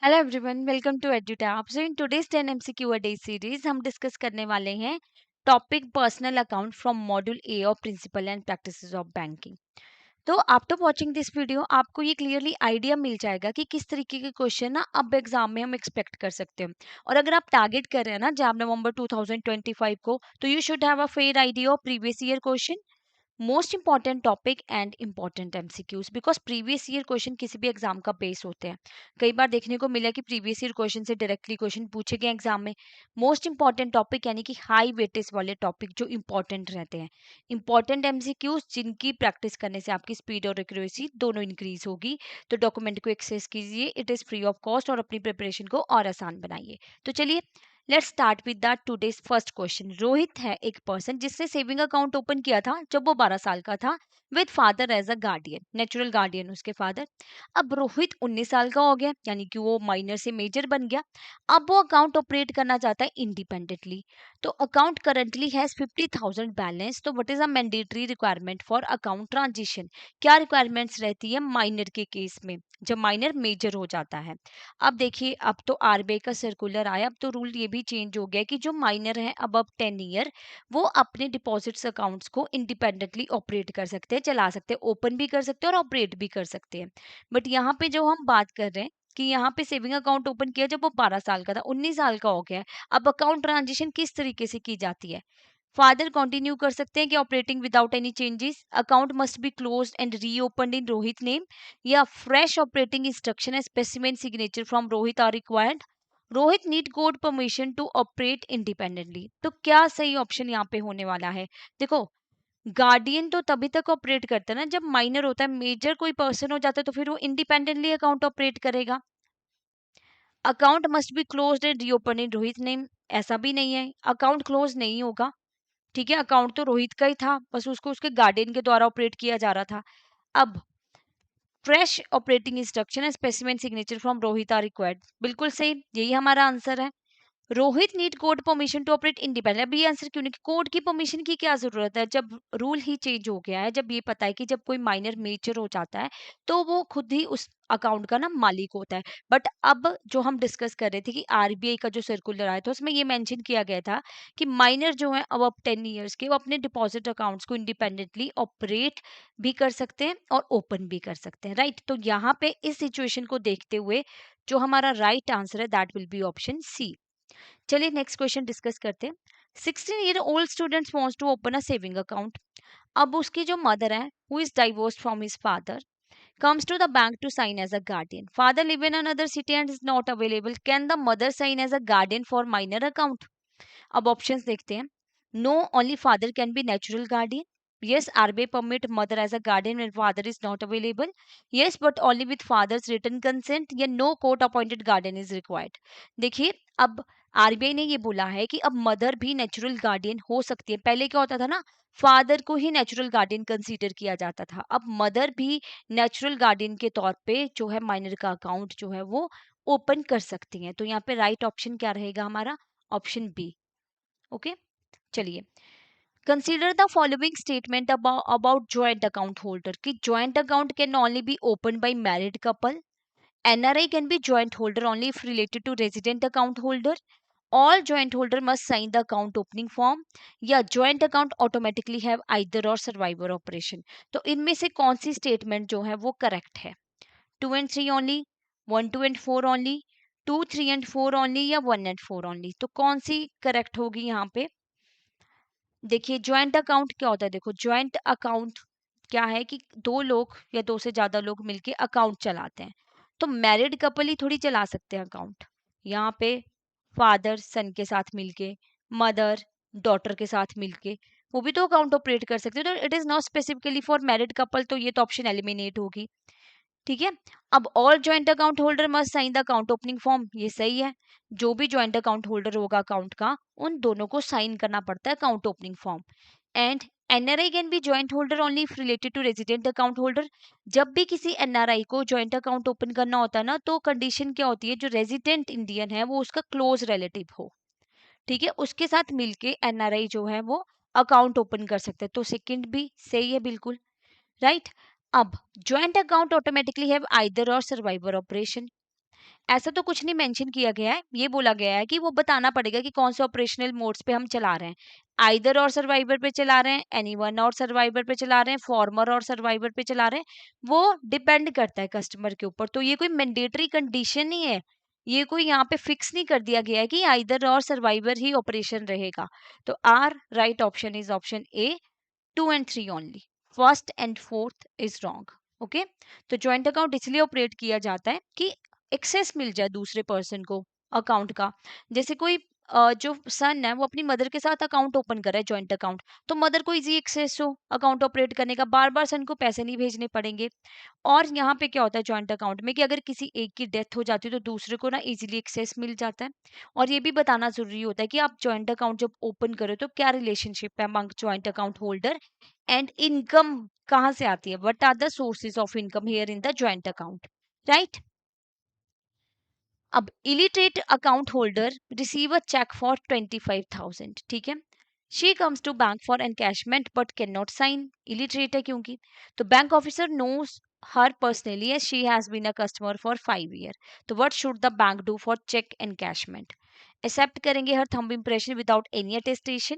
Hello everyone, welcome to Edutap. So in today's 10 MCQ a day series हम discuss करने वाले हैं topic personal account from module A of principle and practices of banking. तो after watching this video आपको ये clearly idea मिल जाएगा कि किस तरीके के क्वेश्चन ना अब एग्जाम में हम एक्सपेक्ट कर सकते हैं। और अगर आप टारगेट कर रहे हैं ना जैम नवंबर 2025 को, तो you should have a fair idea of previous year question, most important topic and important MCQs, because previous year question किसी भी एग्जाम का बेस होते हैं। कई बार देखने को मिला कि प्रीवियस ईयर क्वेश्चन से डायरेक्टली क्वेश्चन पूछे गए एग्जाम में। मोस्ट इंपॉर्टेंट टॉपिक यानी कि हाई वेटेज वाले टॉपिक जो इंपॉर्टेंट रहते हैं, इंपॉर्टेंट एमसीक्यूज जिनकी प्रैक्टिस करने से आपकी स्पीड और एक्यूरेसी दोनों इंक्रीज होगी। तो डॉक्यूमेंट को एक्सेस कीजिए, it is free of cost, और अपनी प्रिपरेशन को और आसान बनाइए। तो चलिए let's start with the today's first question. Rohit है एक पर्सन जिसने सेविंग अकाउंट ओपन किया था जब वो 12 साल का था, with father as a guardian, natural guardian उसके फादर। अब रोहित 19 साल का हो गया, यानी कि वो माइनर से मेजर बन गया। अब वो अकाउंट ऑपरेट करना चाहता है इंडिपेंडेंटली। तो अकाउंट करंटली हैज 50,000 बैलेंस। तो what is a mandatory requirement for account transition? क्या रिक्वायरमेंट्स रहती है माइनर के केस में, जब माइनर मेजर हो जाता है? अब देखिए, अब तो आरबीआई का सर्कुलर आया, अब तो रूल ये भी चेंज हो गया कि जो माइनर है अब 10 ईयर, वो अपने डिपॉजिट्स अकाउंट्स को इंडिपेंडेंटली ऑपरेट कर सकते हैं, चला सकते हैं, ओपन भी कर सकते हैं और ऑपरेट भी कर सकते हैं। बट यहाँ पे जो हम बात कर रहे हैं कि यहाँ पे सेविंग अकाउंट ओपन किया जब वो 12 साल का था, 19 साल का हो गया है। अब अकाउंट ट्रांजिशन किस तरीके से की जाती है? फादर कंटिन्यू कर सकते हैं कि operating without any changes, account must be closed and reopened in Rohit name, या fresh operating instruction and specimen signature from Rohit are required. Rohit need court permission to operate independently. तो क्या सही ऑप्शन यहाँ पे होने वाला है? देखो, गार्डियन तो तभी तक ऑपरेट करता है ना जब माइनर होता है, मेजर कोई पर्सन हो जाता है तो फिर वो इंडिपेंडेंटली अकाउंट ऑपरेट करेगा। Account must be closed and reopen in Rohit name, ऐसा भी नहीं है, अकाउंट क्लोज नहीं होगा। ठीक है, अकाउंट तो रोहित का ही था, बस उसको उसके गार्डियन के द्वारा ऑपरेट किया जा रहा था। अब fresh operating instruction and specimen signature from Rohit are required, बिल्कुल सही, यही हमारा आंसर है। Rohit need court permission to operate independent. अब ये आंसर क्यों नहीं, कोर्ट की परमिशन की क्या जरूरत है जब रूल ही चेंज हो गया है, जब ये पता है कि जब कोई माइनर मेजर हो जाता है तो वो खुद ही उस अकाउंट का ना मालिक होता है। बट अब जो हम डिस्कस कर रहे थे कि आरबीआई का जो सर्कुलर आया था उसमें ये मेंशन किया गया था कि माइनर जो है अब 10 ईयर्स के, वो अपने डिपॉजिट अकाउंट्स को इंडिपेंडेंटली ऑपरेट भी कर सकते हैं और ओपन भी कर सकते हैं, राइट? तो यहाँ पे इस सिचुएशन को देखते हुए जो हमारा राइट आंसर है that will be option C. चलिए नेक्स्ट क्वेश्चन डिस्कस करते हैं। 16-year-old student wants to open a saving account. अब उसकी जो मदर है, who is divorced from his father, comes to the bank to sign as a guardian. Father live in another city and is not available. Can the mother sign as a guardian for minor account? अब options देखते हैं। No, only father can be natural guardian. Yes, RBI permit mother as a guardian when father is not available. Yes, but only with father's written consent. या no court appointed guardian is required. देखिए, अब RBI ने ये बोला है कि अब mother भी नेचुरल गार्डियन हो सकती है। पहले क्या होता था ना, फादर को ही नेचुरल गार्डियन कंसीडर किया जाता था। अब मदर भी नेचुरल गार्डियन के तौर पे जो है माइनर का अकाउंट जो है वो ओपन कर सकती हैं। तो यहाँ पे राइट ऑप्शन क्या रहेगा हमारा? Option B. ओके, चलिए consider the following statement about joint account holder कि joint account can only be open by married couple, NRI can be joint holder only if related to resident account holder, all joint holder must sign the account opening form, या joint account automatically have either or survivor operation. तो इनमें से कौन सी statement जो है वो correct है? 2 and 3 only, 1 2 and 4 only, 2 3 and 4 only, या 1 and 4 ओनली? तो कौन सी करेक्ट होगी यहाँ पे? देखिए, ज्वाइंट अकाउंट क्या होता है? देखो, ज्वाइंट अकाउंट क्या है कि दो लोग या दो से ज्यादा लोग मिलके अकाउंट चलाते हैं। तो मैरिड कपल ही थोड़ी चला सकते हैं अकाउंट। यहाँ पे फादर सन के साथ मिलके, मदर डॉटर के साथ मिलके वो भी तो अकाउंट ऑपरेट कर सकते हैं। तो it is not specifically for married couple, तो ये तो ऑप्शन एलिमिनेट होगी। ठीक है, अब all joint account holder must sign the account opening form, ये सही है। जो भी ज्वाइंट अकाउंट होल्डर होगा अकाउंट का, उन दोनों को साइन करना पड़ता है account opening form. And NRI can be joint holder only if related to resident account holder. जब भी किसी एनआरआई को ज्वाइंट अकाउंट ओपन करना होता है ना, तो कंडीशन क्या होती है, जो रेजिडेंट इंडियन है वो उसका क्लोज रिलेटिव हो। ठीक है, उसके साथ मिलके एनआरआई जो है वो अकाउंट ओपन कर सकते हैं। तो सेकंड भी सही है बिल्कुल, राइट। अब joint account automatically have either or survivor operation, ऐसा तो कुछ नहीं मेंशन किया गया है, ये बोला गया है कि वो बताना पड़ेगा कि कौन से ऑपरेशनल मोड्स पे हम चला रहे हैं। आइदर और सर्वाइवर पे चला रहे हैं, एनीवन और सर्वाइवर पे चला रहे हैं, फॉर्मर और सर्वाइवर पे चला रहे हैं, वो डिपेंड करता है कस्टमर के ऊपर। तो ये कोई मैंडेटरी कंडीशन नहीं है, ये कोई यहाँ पे फिक्स नहीं कर दिया गया है कि either or survivor he operation रहेगा। तो our right option is option A, 2 and 3 only. First and fourth is wrong. Okay, तो ज्वाइंट अकाउंट इसलिए ऑपरेट किया जाता है कि एक्सेस मिल जाए दूसरे पर्सन को अकाउंट का। जैसे कोई जो सन है वो अपनी मदर के साथ अकाउंट ओपन कर रहा है ज्वाइंट अकाउंट, तो मदर को इजी एक्सेस हो अकाउंट ऑपरेट करने का, बार बार सन को पैसे नहीं भेजने पड़ेंगे। और यहाँ पे क्या होता है ज्वाइंट अकाउंट में कि अगर किसी एक की डेथ हो जाती है तो दूसरे को ना इजीली एक्सेस मिल जाता है। और ये भी बताना जरूरी होता है कि आप ज्वाइंट अकाउंट जब ओपन करो तो क्या रिलेशनशिप है among joint account holder, and income कहाँ से आती है, what are the sources of income here in the joint account, right. अब illiterate account holder receive a cheque for 25,000, ठीक है। She comes to bank for encashment but can not sign, illiterate है क्योंकि। तो bank officer knows her personally as she has been a customer for 5 years। तो what should the bank do for cheque encashment? Accept करेंगे her thumb impression without any attestation,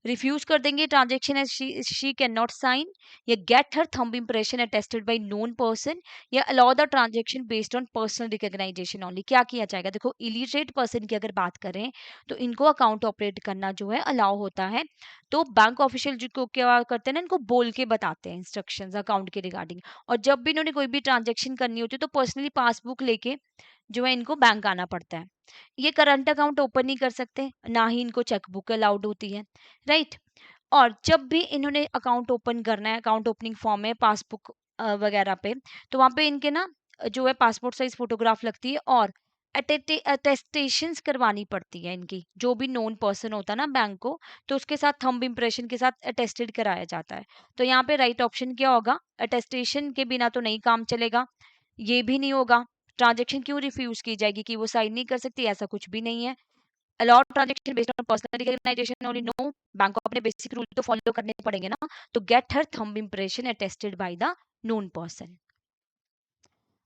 refuse कर देंगे transaction as she can not sign, या get her thumb impression attested by known person, या allow the transaction based on personal recognisation only. क्या किया जाएगा? देखो illiterate person की अगर बात करें तो इनको अकाउंट ऑपरेट करना जो है अलाउ होता है। तो बैंक ऑफिशियल जिनको क्या करते हैं ना, इनको बोल के बताते हैं इंस्ट्रक्शंस अकाउंट के रिगार्डिंग। और जब भी इन्होंने कोई भी ट्रांजेक्शन करनी होती है तो पर्सनली पासबुक लेके जो है इनको बैंक आना पड़ता है। ये करंट अकाउंट ओपन नहीं कर सकते, ना ही इनको चेकबुक अलाउड होती है, राइट। और जब भी इन्होंने अकाउंट ओपन करना है, अकाउंट ओपनिंग फॉर्म में पासबुक वगैरह पे, तो वहां पे इनके ना जो है पासपोर्ट साइज फोटोग्राफ लगती है और अटेस्टेशंस करवानी पड़ती है इनकी। जो भी नोन पर्सन होता है ना बैंक को, तो उसके साथ थंब इम्प्रेशन के साथ अटेस्टेड कराया जाता है। तो यहाँ पे राइट ऑप्शन क्या होगा? अटेस्टेशन के बिना तो नहीं काम चलेगा, ये भी नहीं होगा। ट्रांजेक्शन क्यों रिफ्यूज की जाएगी कि वो साइन नहीं कर सकती? ऐसा कुछ भी नहीं है। Allow transaction based on personal recognisation only, no. Bank को अपने बेसिक रूल तो फॉलो करने पड़ेंगे ना। तो gate her thumb impression attested by the known person.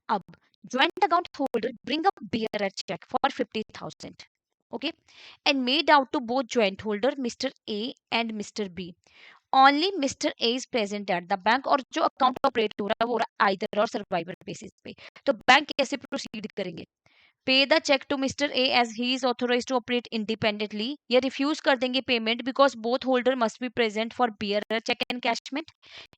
अब joint account holder bring up bearer check for 50,000, okay, and made out to both joint holder Mr. A and Mr. B. Only Mr. A is present at the bank, और जो account operate हो रहा है वो either or survivor basis पे। तो bank कैसे proceed करेंगे? Pay the cheque to mister A as he is authorise to operate independently, या रिफ्यूज कर देंगे payment because both holder must be present for bearer cheque encashment,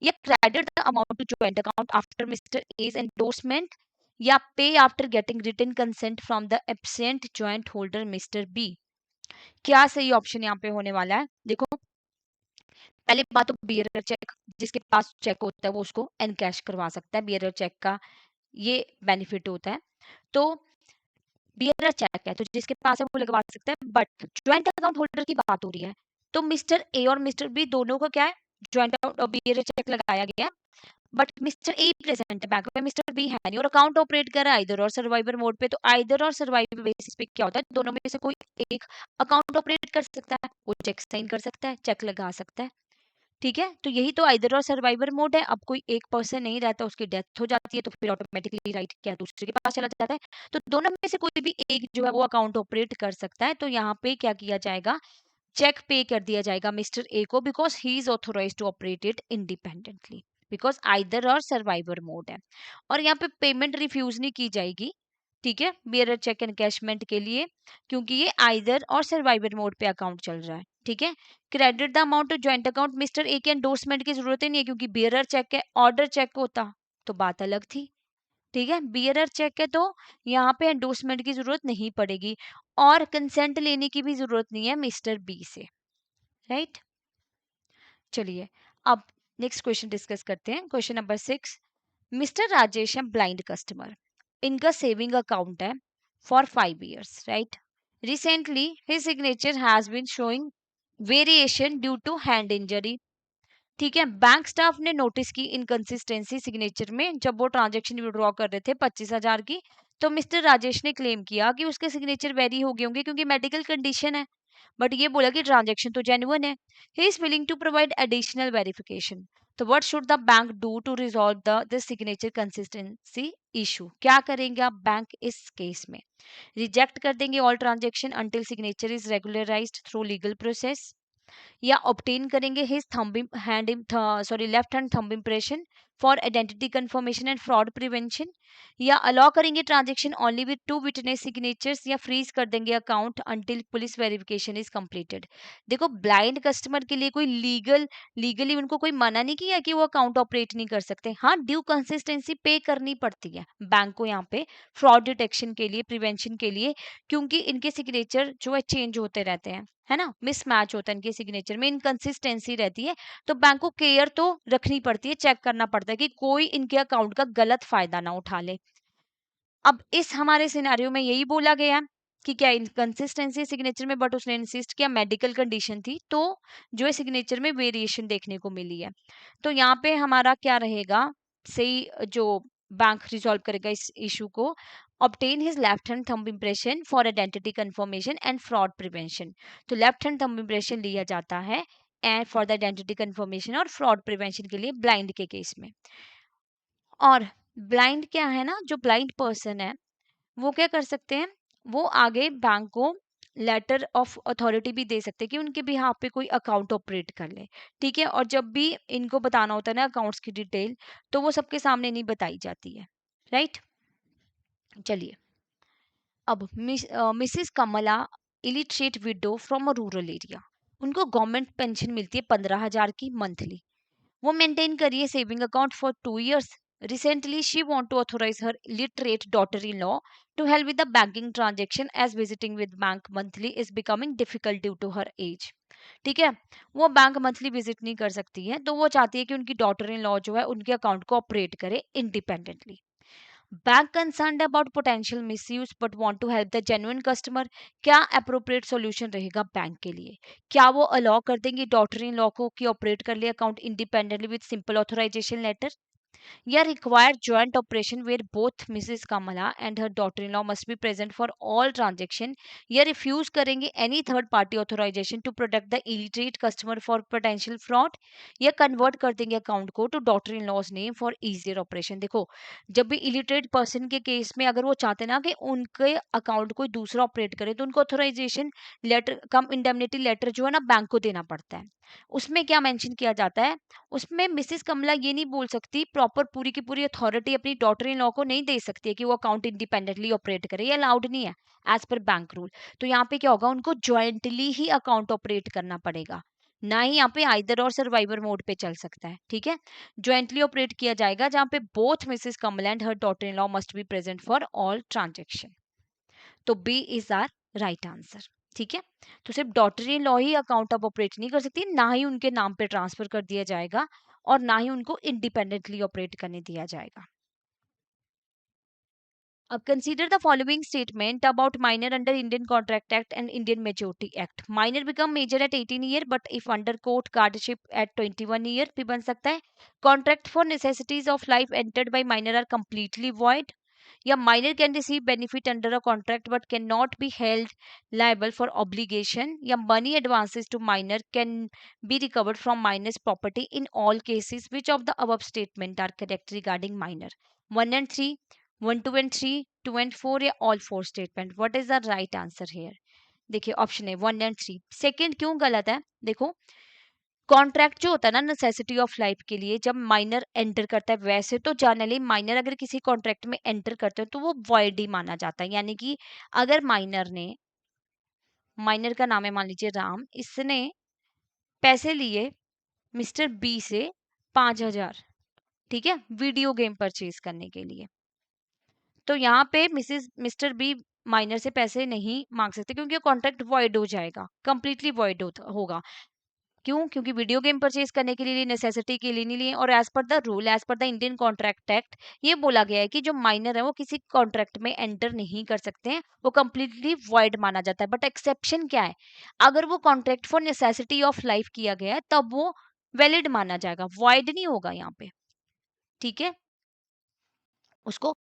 या credit the amount to joint account after mister A's endorsement, या pay after getting written consent from the absent joint holder mister B. क्या सही option यहाँ पे होने वाला है? देखो, पहले बात तो बियर चेक, जिसके पास चेक होता है वो उसको एनकैश करवा सकता है, बियर चेक का ये बेनिफिट होता है। तो बियरर चेक है तो जिसके पास है वो लगवा सकता है, बट ज्वाइंट अकाउंट होल्डर की बात हो रही है। तो मिस्टर ए और मिस्टर बी दोनों का क्या है? ज्वाइंट अकाउंट और बियरर चेक लगाया गया, बट मिस्टर ए प्रेजेंट है बैंक में, मिस्टर बी है नहीं, और अकाउंट ऑपरेट कर रहा है आइदर और सर्वाइवर मोड पे। तो आइदर और सर्वाइवर बेसिस पे क्या होता है, दोनों में से कोई एक अकाउंट ऑपरेट कर सकता है, वो चेक साइन कर सकता है, चेक लगा सकता है, ठीक है। तो यही तो आइदर और सर्वाइवर मोड है। अब कोई एक पर्सन नहीं रहता, उसकी डेथ हो जाती है, तो फिर ऑटोमेटिकली राइट क्या दूसरे के पास चला जाता है। तो दोनों में से कोई भी एक जो है वो अकाउंट ऑपरेट कर सकता है। तो यहाँ पे क्या किया जाएगा? चेक पे कर दिया जाएगा मिस्टर ए को, because he is authorise to operate it independently, because either or survivor mode है। और यहाँ पे पेमेंट रिफ्यूज नहीं की जाएगी, ठीक है, बियरर चेक एनकैशमेंट के लिए, क्योंकि ये आइदर और सर्वाइवर मोड पे अकाउंट चल रहा है, ठीक है। Credit the amount to joint account, mister A के एंडोर्समेंट की जरूरत ही नहीं है, क्योंकि बियरर चेक है, ऑर्डर चेक होता तो बात अलग थी, ठीक है। बियरर चेक है तो यहाँ पे एंडोर्समेंट की जरूरत नहीं पड़ेगी, और कंसेंट लेने की भी जरूरत नहीं है मिस्टर बी से, राइट। चलिए, अब नेक्स्ट क्वेश्चन डिस्कस करते हैं। क्वेश्चन नंबर 6, मिस्टर राजेश है ब्लाइंड कस्टमर, इनका सेविंग अकाउंट है for 5 years, right. Recently his signature has been showing variation due to hand injury, ठीक है। बैंक स्टाफ ने नोटिस की इनकंसिस्टेंसी सिग्नेचर में जब वो ट्रांजेक्शन विड्रॉ कर रहे थे 25,000 की। तो मिस्टर राजेश ने क्लेम किया कि उसके सिग्नेचर वेरी हो गए होंगे क्योंकि मेडिकल कंडीशन है, बट ये बोला कि ट्रांजेक्शन तो जेन्युइन है। He is willing to provide additional verification. तो what should the bank do to resolve the signature consistency issue? क्या करेंगे आप बैंक इस केस में? रिजेक्ट कर देंगे all transaction until signature is regularised through legal process, या ऑब्टेन करेंगे his thumb hand left hand thumb impression for identity confirmation and fraud prevention, या अलाउ करेंगे transaction only with 2 witness signatures, या freeze कर देंगे account until police verification is completed. देखो, blind customer के लिए कोई लीगली उनको कोई मना नहीं किया कि वो अकाउंट ऑपरेट नहीं कर सकते। हाँ, ड्यू कंसिस्टेंसी पे करनी पड़ती है बैंक को यहाँ पे फ्रॉड डिटेक्शन के लिए, प्रिवेंशन के लिए, क्योंकि इनके सिग्नेचर जो है चेंज होते रहते हैं, है ना, मिसमैच होता है इनके सिग्नेचर में, इनकंसिस्टेंसी रहती है। तो बैंक को केयर तो रखनी पड़ती है, चेक करना पड़ता है कि कोई इनके अकाउंट का गलत फायदा ना उठा ले। अब इस हमारे सिनेरियो में यही बोला गया कि क्या इनकंसिस्टेंसी सिग्नेचर में, बट उसने इंसिस्ट किया मेडिकल कंडीशन थी, तो जो है सिग्नेचर में वेरिएशन देखने को मिली है। तो यहाँ पे हमारा क्या रहेगा, सही जो बैंक रिजॉल्व करेगा इस इशू को, obtain his left hand thumb impression for identity confirmation and fraud prevention। तो लेफ्ट हैंड थंब इम्प्रेशन लिया जाता है and for the identity confirmation और फ्रॉड प्रिवेंशन के लिए ब्लाइंड के केस में। और ब्लाइंड क्या है ना, जो ब्लाइंड पर्सन है वो क्या कर सकते हैं, वो आगे बैंक को लेटर ऑफ अथॉरिटी भी दे सकते हैं कि उनके बिहाफ पे कोई अकाउंट ऑपरेट कर ले। ठीक है, और जब भी इनको बताना होता है ना अकाउंट्स की डिटेल, तो वो सबके सामने नहीं बताई जाती है। राइट, चलिए। अब Mrs Kamala, illiterate widow from a rural area, उनको गवर्नमेंट पेंशन मिलती है 15,000 की मंथली। वो मेंटेन करिए saving account for 2 years। Recently, she want to authorize her illiterate daughter-in-law to help with the banking transaction as visiting with bank monthly is becoming difficult due to her age। ठीक है, वो bank monthly visit नहीं कर सकती है, तो वो चाहती है कि उनकी डॉटर इन लॉ जो है उनके अकाउंट को ऑपरेट करे independently. Bank concerned about potential misuse but want to help the genuine customer. क्या अप्रोप्रिएट सॉल्यूशन रहेगा बैंक के लिए? क्या वो अलाउ कर देंगे डॉटर इन लॉ को कि ऑपरेट कर ले account independently with simple authorisation letter, या require joint operation where both Mrs. Kamala and her daughter-in-law must be present for all transaction, या refuse करेंगे any third party authorization to protect the illiterate customer for potential fraud, या convert कर देंगे account को to daughter-in-law's name for easier operation। देखो, जब भी illiterate person के केस में अगर वो चाहते ना कि उनके अकाउंट कोई दूसरा ऑपरेट करे, तो उनको ऑथराइजेशन लेटर कम इंडेमनिटी लेटर जो है ना बैंक को देना पड़ता है। उसमें क्या मेंशन किया जाता है, उसमें मिसेस कमला ये नहीं बोल सकती, प्रॉपर पूरी की पूरी अथॉरिटी अपनी डॉटर इन लॉ को नहीं दे सकती है कि वो अकाउंट इंडिपेंडेंटली ऑपरेट करे, ये अलाउड नहीं है एज पर बैंक रूल। तो यहाँ पे क्या होगा, उनको ज्वाइंटली ही अकाउंट ऑपरेट करना पड़ेगा, ना ही यहाँ पे आइदर और सर्वाइवर मोड पे चल सकता है। ठीक है, ज्वाइंटली ऑपरेट किया जाएगा जहाँ पे both Mrs Kamala and her daughter in law must be present for all transaction. तो B is our right answer. ठीक है, तो सिर्फ डॉटर इन लॉ ही अकाउंट अब ऑपरेट नहीं कर सकती, ना ही उनके नाम पे ट्रांसफर कर दिया जाएगा, और ना ही उनको इंडिपेंडेंटली ऑपरेट करने दिया जाएगा। अब consider the following statement about minor under Indian contract act and Indian majority act. Minor become major at 18 year but if under court guardianship at 21 year भी बन सकता है। Contract for necessities of life entered by minor are completely void, या minor can receive benefit under a contract but cannot be held liable for obligation, या money advances to minor can be recovered from minor's property in all cases which of the above statement are correct regarding minor। 1 and 3, 1 2 and 3, 2 and 4, या all 4 statement? what is the right answer here? देखिए option है 1 and 3। Second क्यों गलत है, देखो contract जो होता है ना नेसेसिटी ऑफ लाइफ के लिए, जब माइनर एंटर करता है, वैसे तो जनरली माइनर अगर किसी कॉन्ट्रैक्ट में एंटर करते हैं तो वो वॉइड ही माना जाता है। यानी कि अगर माइनर का नाम है मान लीजिए राम, इसने पैसे लिए मिस्टर बी से 5,000, ठीक है, वीडियो गेम परचेज करने के लिए, तो यहाँ पे मिस्टर बी माइनर से पैसे नहीं मांग सकते क्योंकि कॉन्ट्रैक्ट वॉइड हो जाएगा, कंप्लीटली वॉइड होगा। क्यों? क्योंकि वीडियो गेम परचेज करने के लिए नेसेसिटी के लिए नहीं लिए, और as per the rule, as per the Indian contract act, ये बोला गया है कि जो माइनर है वो किसी कॉन्ट्रैक्ट में एंटर नहीं कर सकते हैं, वो कंप्लीटली वॉइड माना जाता है। बट एक्सेप्शन क्या है, अगर वो contract for necessity of life किया गया है तब वो वैलिड माना जाएगा, वॉइड नहीं होगा यहाँ पे। ठीक है, उसको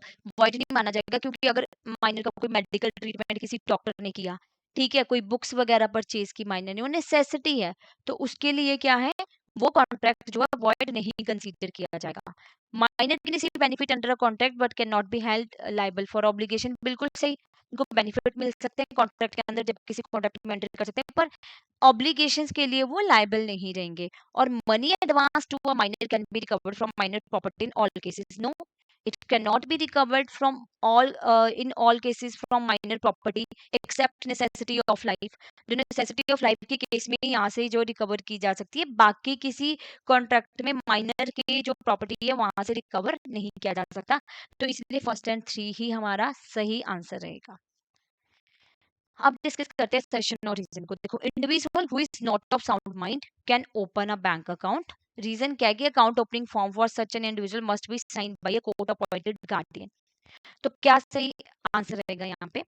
वॉइड नहीं माना जाएगा, क्योंकि अगर माइनर का कोई मेडिकल ट्रीटमेंट किसी डॉक्टर ने किया, ठीक है, कोई बुक्स वगैरह परचेज की माइनर ने, वो नेसेसिटी है, तो उसके लिए क्या है, वो कॉन्ट्रैक्ट जो है वॉइड नहीं कंसीडर किया जाएगा। Minor can receive benefit under a contract but can not be held liable for obligation. बिल्कुल सही, उनको बेनिफिट मिल सकते हैं कॉन्ट्रैक्ट के अंदर जब किसी कॉन्ट्रैक्ट में एंटर कर सकते हैं, पर ऑब्लिगेशंस के लिए वो लायबल नहीं रहेंगे। और money advance to a minor can be recovered from minor property in all cases. No, it cannot be recovered from all in all cases from minor property except necessity of life। जो necessity of life के case में यहाँ से जो recover की जा सकती है, बाकी किसी कॉन्ट्रैक्ट में माइनर की जो प्रॉपर्टी है वहां से रिकवर नहीं किया जा सकता। तो इसलिए फर्स्ट एंड थ्री ही हमारा सही आंसर रहेगा। अब डिस्कस करते हैं सेशन और रीजन को। देखो, individual who is not of sound mind can open a bank account. Reason क्या है कि account opening form for such an individual must be signed by a court appointed guardian. तो क्या सही आंसर रहेगा यहाँ पे?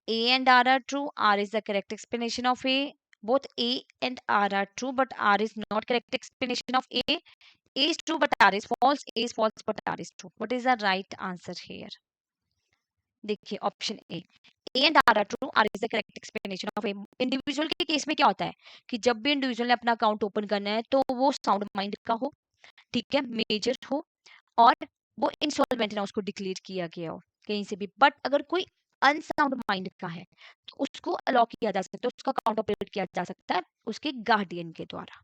A and R are true. R is the correct explanation of A. Both A and R are true, but R is not correct explanation of A. A is true, but R is false. A is false, but R is true. What is the right answer here? देखिए option A and R are true, R is the correct explanation of A. Individual के case में क्या होता है कि जब भी individual ने अपना अकाउंट ओपन करना है तो वो साउंड माइंड का हो, ठीक है, मेजर हो, और वो इंसॉल्वेंट ना उसको डिक्लेयर किया गया हो कहीं से भी। बट अगर कोई अनसाउंड माइंड का है तो उसको अलाउ किया जा सकता है, उसका अकाउंट ऑपरेट किया जा सकता है उसके गार्डियन के द्वारा,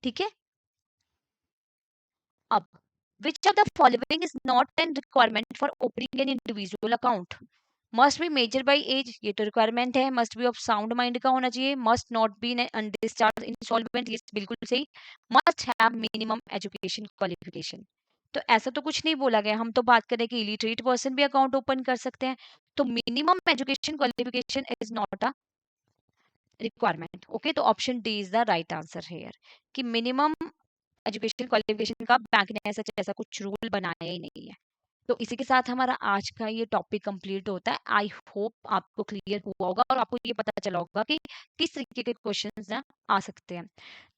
ठीक है। अब which of the following is not an requirement for opening an individual account? Must be major by age, ये तो रिक्वायरमेंट है। Must be of sound mind का होना चाहिए। Must not be undischarge insolvent, ये बिल्कुल सही। Must have minimum education qualification, तो ऐसा तो कुछ नहीं बोला गया। हम तो बात करें कि इलिटरेट पर्सन भी अकाउंट ओपन कर सकते हैं, तो minimum education qualification is not a requirement. Okay, तो option D is the right answer here, कि मिनिमम एजुकेशन क्वालिफिकेशन का बैंक ने ऐसा कुछ रूल बनाया ही नहीं है। तो इसी के साथ हमारा आज का ये टॉपिक कंप्लीट होता है। आई होप आपको क्लियर हुआ होगा और आपको ये पता चला होगा कि किस तरीके के क्वेश्चंस ना आ सकते हैं।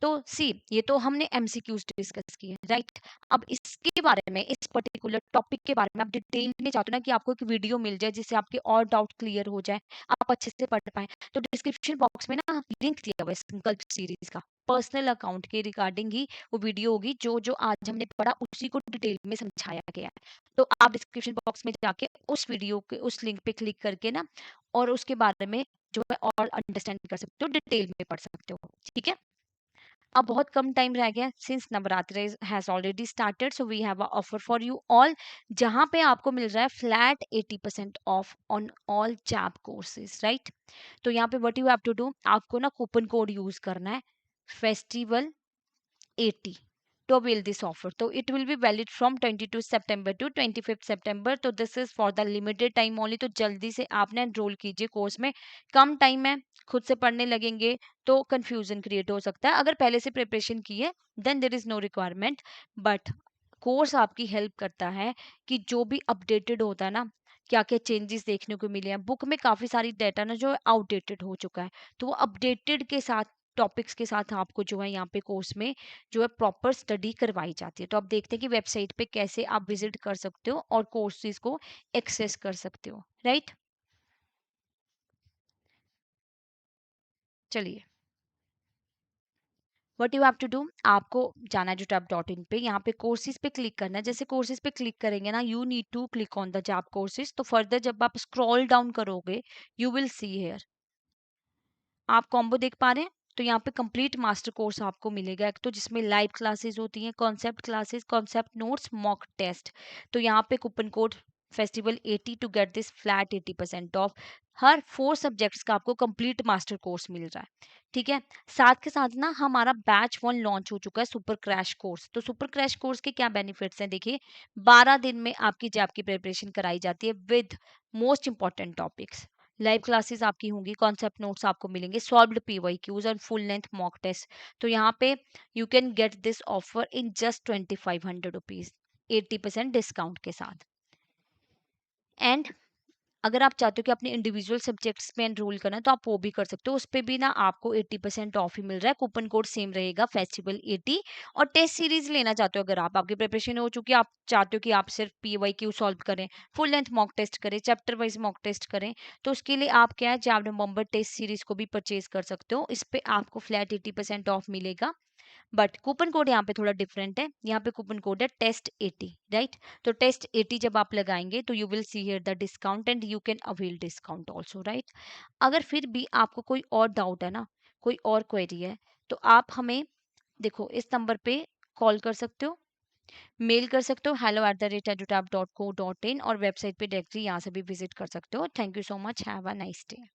तो सी, ये तो हमने एमसीक्यूज डिस्कस किए, राइट। अब इसके बारे में, इस पर्टिकुलर टॉपिक के बारे में आप डिटेल में चाहते हो ना कि आपको एक वीडियो मिल जाए जिससे आपके और डाउट क्लियर हो जाए, आप अच्छे से पढ़ पाए, तो डिस्क्रिप्शन बॉक्स में ना लिंक दिया हुआ है संकल्प सीरीज का। पर्सनल अकाउंट के रिगार्डिंग ही वो वीडियो होगी, जो जो आज हमने पढ़ा उसी को डिटेल में समझाया गया है। तो आप डिस्क्रिप्शन बॉक्स में जाके उस वीडियो के उस लिंक पे क्लिक करके ना और उसके बारे में जो है और अंडरस्टैंड कर सकते हो, डिटेल में पढ़ सकते हो, ठीक है। अब बहुत कम टाइम रह गया, since Navratri has already started, so we have a offer for you all, जहां पे आपको मिल रहा है flat 80% off on all JAP courses, right. तो यहाँ पे what you have to do, आपको ना कूपन कोड यूज करना है, festival 80, to avail this offer. So it will be valid from 22 September to 25 September. तो this is for the limited time only. तो जल्दी से आपने एनरोल कीजिए कोर्स में, कम टाइम है, खुद से पढ़ने लगेंगे तो कंफ्यूजन क्रिएट हो सकता है। अगर पहले से प्रिपरेशन की है then there is no requirement, but course आपकी हेल्प करता है कि जो भी अपडेटेड होता है ना, क्या क्या चेंजेस देखने को मिले हैं बुक में, काफ़ी सारी डाटा ना जो आउटडेटेड हो चुका है, तो वो अपडेटेड के साथ टॉपिक्स के साथ आपको जो है यहाँ पे कोर्स में जो है प्रॉपर स्टडी करवाई जाती है। तो आप देखते हैं कि वेबसाइट पे कैसे आप विजिट कर सकते हो और कोर्सेज को एक्सेस कर सकते हो, राइट। चलिए, what you have to do, आपको जाना है जो टैब डॉट इन पे, यहाँ पे कोर्सेज पे क्लिक करना है। जैसे कोर्सेज पे क्लिक करेंगे ना, you need to click on the JAP courses. तो फर्दर जब आप स्क्रॉल डाउन करोगे, यू विल सी हेयर, आप कॉम्बो देख पा रहे हैं, तो यहाँ पे कंप्लीट मास्टर कोर्स आपको मिलेगा, एक तो जिसमें लाइव क्लासेस होती हैं, concept classes, concept notes, mock test. तो यहाँ पे coupon code festival 80 to get this flat 80% off. हर 4 सब्जेक्ट्स का आपको कंप्लीट मास्टर कोर्स मिल रहा है, ठीक है। साथ के साथ ना हमारा बैच 1 लॉन्च हो चुका है, सुपर क्रैश कोर्स। तो सुपर क्रैश कोर्स के क्या बेनिफिट्स हैं, देखिए 12 दिन में आपकी जैब की प्रिपरेशन कराई जाती है with most important topics. Live classes आपकी होंगी, कॉन्सेप्ट नोट्स आपको मिलेंगे, सॉल्व्ड पीवाईक्यूज और फुल लेंथ मॉक टेस्ट। तो यहाँ पे you can get this offer in just 2500 rupees, 80% discount के साथ। एंड अगर आप चाहते हो कि अपने इंडिविजुअल सब्जेक्ट्स में एनरोल करना है तो आप वो भी कर सकते हो, उस पे भी ना आपको 80% ऑफ ही मिल रहा है। कूपन कोड सेम रहेगा, फेस्टिवल 80। और टेस्ट सीरीज लेना चाहते हो, अगर आप, आपकी प्रिपरेशन हो चुकी है, आप चाहते हो कि आप सिर्फ पीवाईक्यू सॉल्व करें, फुल लेंथ मॉक टेस्ट करें, चैप्टर वाइज मॉक टेस्ट करें, तो उसके लिए आप क्या है, जैव नवंबर टेस्ट सीरीज को भी परचेज कर सकते हो। इस पे आपको फ्लैट 80% ऑफ मिलेगा। बट कूपन कोड यहाँ पे थोड़ा डिफरेंट है, यहाँ पे कूपन कोड है टेस्ट 80, राइट? तो टेस्ट 80 जब आप लगाएंगे तो you will see here the discount and you can avail discount also, right? अगर फिर भी आपको कोई और डाउट है ना, कोई और क्वेरी है, तो आप हमें देखो इस नंबर पे कॉल कर सकते हो, मेल कर सकते हो hello@edutap.co.in, और वेबसाइट पे डायरेक्टली यहाँ से भी विजिट कर सकते हो। Thank you so much, have a nice day.